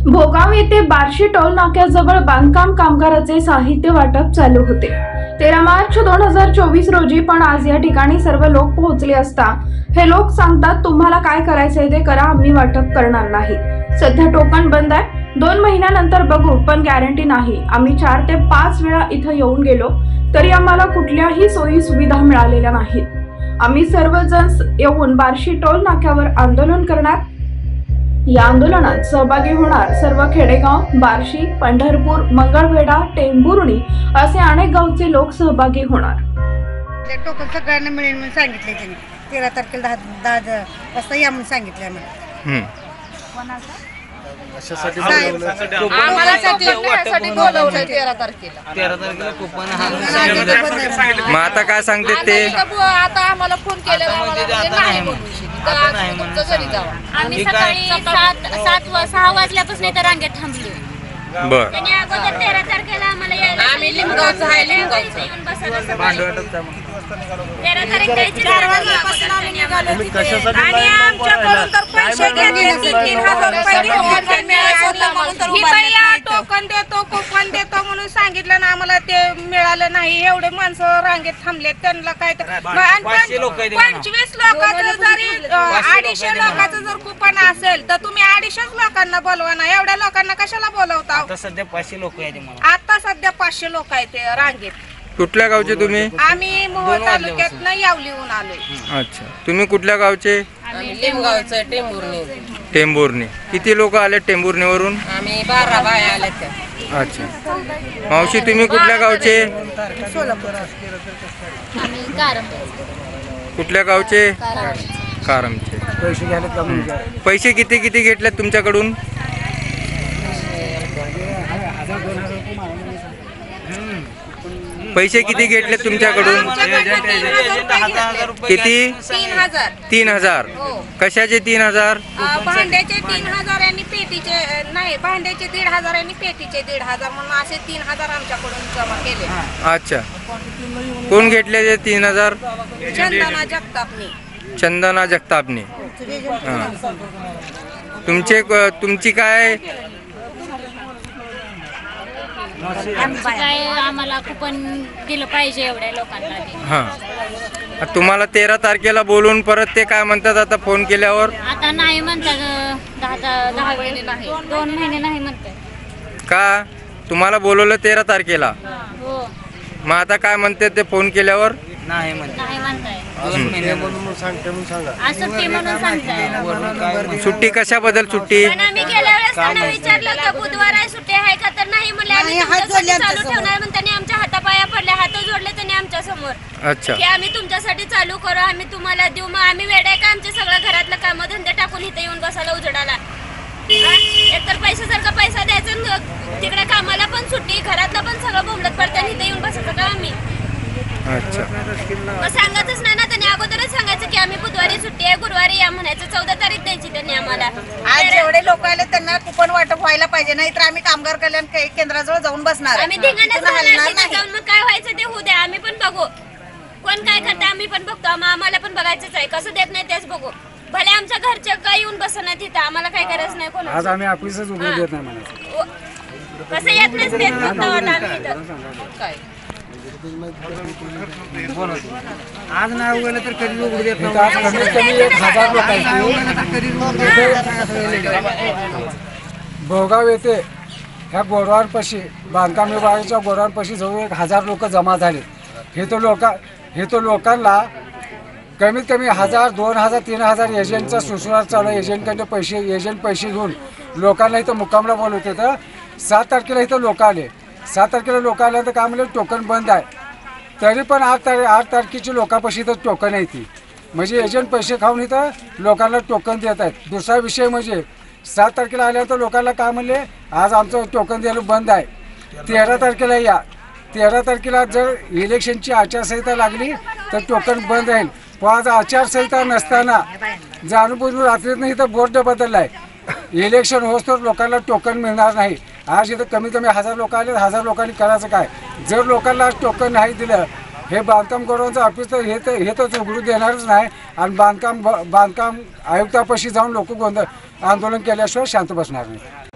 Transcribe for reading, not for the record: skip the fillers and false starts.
भोगाव येथे बार्शी टोल नाक्याजवळ बांधकाम कामगाराचे साहित्य वाटप चालू होते। 13 मार्च 2024 रोजी पण आज या ठिकाणी सर्व लोक पोहोचले असता हे लोक सांगतात तुम्हाला काय करायचंय ते करा, आम्ही वाटप करणार नाही। सध्या टोकन बंद आहे, 2 महिन्यानंतर बघू, पण गॅरंटी नाही। आम्ही 4 ते 5 वेळा इथं येऊन गेलो तरी आम्हाला कुठल्याही सोयी सुविधा मिळालेल्या नाहीत। आम्ही सर्वजण येऊन बार्शी टोल नाक्यावर आंदोलन करणार। या आंदोलनात सहभागी होणार सर्व खेडेगाव, बार्शी, पंढरपूर, मंगळवेढा, टेंभुर्णी असे अनेक गावचे लोक सहभागी होणार। टोकन सगळ्यांना मिळेल म्हणून सांगितले त्यांनी। 13 तारखेला 10 वाजता या म्हणून सांगितलं आम्हाला। मग आता काय सांगते ते? आता आम्हाला फोन केला आम्ही सकाळी 7-6 वाजल्यापासून इथं रांगेत थांबलो। बर, त्यांनी अगोदर 13 तारखेला आम्हाला यायला आम्ही लिंबगावचं आहे, लिंबगावचं येऊन बसायला सकाळी 13 तारीख द्यायची 4 वाजल्यापासून आम्ही निघालो तिथे आणि आमच्याकडून तर पैसे घेतले 3,000 रुपये घेतले म्हणून तर टोकन देतो कुपन देतो म्हणून सांगितलं ना, आम्हाला ते मिळालं नाही। एवढे माणसं रांगेत थांबले, त्यांना काय तर 25 लोकांचं जरी 250 लोकांचं जर कुपन असेल तर तुम्ही 250 लोकांना बोलवा ना, एवढ्या लोकांना कशाला बोलवता? आता सध्या 500 लोक आहेत। आता सध्या 500 लोक आहेत रांगेत। कुठल्या गावचे तुम्ही? आम्ही मोहोळ तालुक्यातनं यावलीहून आलोय। अच्छा, तुम्ही कुठल्या गावचे? लिंबगावचं टेंभुर्णी। टेंभुर्णी। किती लोक आले टेंभुर्णीवरून? आम्ही 12 बाया आल्या त्या। अच्छा, मावशी तुम्ही कुठल्या गावचे? कुठल्या गावचे? कारमचे। पैसे किती घेतले तुमच्याकडून? पैसे किती घेतले तुमच्याकडून? किती? 3,000। कशाचे 3,000? भांड्याचे 3,000 आणि पेटीचे नाही, भांड्याचे 1,500 आणि पेटीचे 1,500 म्हणून असे 3,000 आमच्याकडून जमा केले। अच्छा, कोण घेतले ते 3,000? चंदना जगतापने। चंदना जगतापने। तुमची काय? काय आम्हाला कुपन दिलं पाहिजे एवढ्या लोकांना। हां, तुम्हाला 13 तारखेला बोलून परत ते काय म्हणतात आता फोन केल्यावर? आता नाही म्हणतात, 10 महिने नाही, 2 महिने नाही म्हणतात। का तुम्हाला बोलवलं 13 तारखेला? हो, मग आता काय म्हणते ते फोन केल्यावर? नाही म्हणते, नाही म्हणताय। 2 महिने सुट्टी म्हणून सांगताय। सुट्टी कशाबद्दल सुट्टी? पण आम्ही गेल्या वेळेस त्यांना विचारलं का बुधवार आहे सुट्टी आहे का, तर नाही म्हणले आम्ही तुमच्यासाठी चालू ठेवणार म्हणून त्यांनी आमच्या हातापाया पडले, हात जोडले त्यांनी आमच्या समोर। अच्छा, की आम्ही तुमच्यासाठी चालू करू, आम्ही तुम्हाला देऊ। मग आम्ही वेळ आहे का आमचे सगळं घरातलं काम धंदे टाकून इथे येऊन बसायला उजडाला? एकतर पैशासारखा पैसा द्यायचा, तिकडे कामाला पण सुट्टी, घरातलं पण सगळं बोंबलत पडतं, इथे येऊन बसायचं का आम्ही? अच्छा, मग सांगतच नाही ना, त्यांनी अगोदरच सांगायचं की आम्ही बुधवारी सुट्टी आहे, गुरुवारी या म्हणायचं। 14 तारीख द्यायची त्यांनी आम्हाला। आज जेवढे लोक आले त्यांना कुपन वाटप व्हायला पाहिजे, नाहीतर आम्ही कामगार कल्याण केंद्राजवळ जाऊन बसणार। आम्ही धिंगाण्यात जाऊन मग काय व्हायचं ते होऊ द्या, आम्ही पण बघू। कोण काय करते आम्ही पण बघतो, आम्हाला पण बघायचंच आहे। कसं देत नाही तेच बघू, भले आमच्या घरचे काय येऊन बसणार तिथं, आम्हाला काय करायचं नाही। कोण आज आम्ही ऑफिसच उघडू देत नाही म्हणायचं। कसं येत नाही देत नव्हतं आम्ही इथं काय। आज नाही उघडलं तर कधी उघडू देत नाही। कमीत कमी 1,000 लोक भोगाव येथे ह्या गोरवांपाशी, बांधकाम विभागाच्या गोरवांपाशी जवळ 1,000 लोक जमा झाले। हे तो लोकांना कमीत कमी 1,000, 2,000, 3,000 एजंटचा सुसुरार चालू आहे। एजंट पैसे घेऊन लोकांना इथं मुक्कामला बोलवते। तर 7 तारखेला इथं लोक आले। 7 तारखेला लोक आल्यानंतर काय म्हणलं, टोकन बंद आहे। तरी पण 8 तारखेची लोकांपाशी इथं टोकन आहे ती, म्हणजे एजंट पैसे खाऊन इथं लोकांना टोकन देत आहेत। दुसरा विषय म्हणजे 7 तारखेला आल्यानंतर लोकांना काय म्हणले, आज आमचं टोकन द्यायला बंद आहे, 13 तारखेला या। 13 तारखेला जर इलेक्शनची आचारसंहिता लागली तर टोकन बंद राहील। पण आज आचारसंहिता नसताना जाणून रात्रीतनं इथं बोर्ड बदलला आहे। इलेक्शन होस तर लोकांना टोकन मिळणार नाही। आज इथं कमीत कमी 1,000 लोक आले, 1,000 लोकांनी करायचं काय? जर लोकांना टोकन नाही दिलं हे बांधकाम गोरवांचं ऑफिस तर हे तर उघडू देणारच नाही आणि बांधकाम आयुक्तापाशी जाऊन लोक आंदोलन केल्याशिवाय शांत बसणार नाही।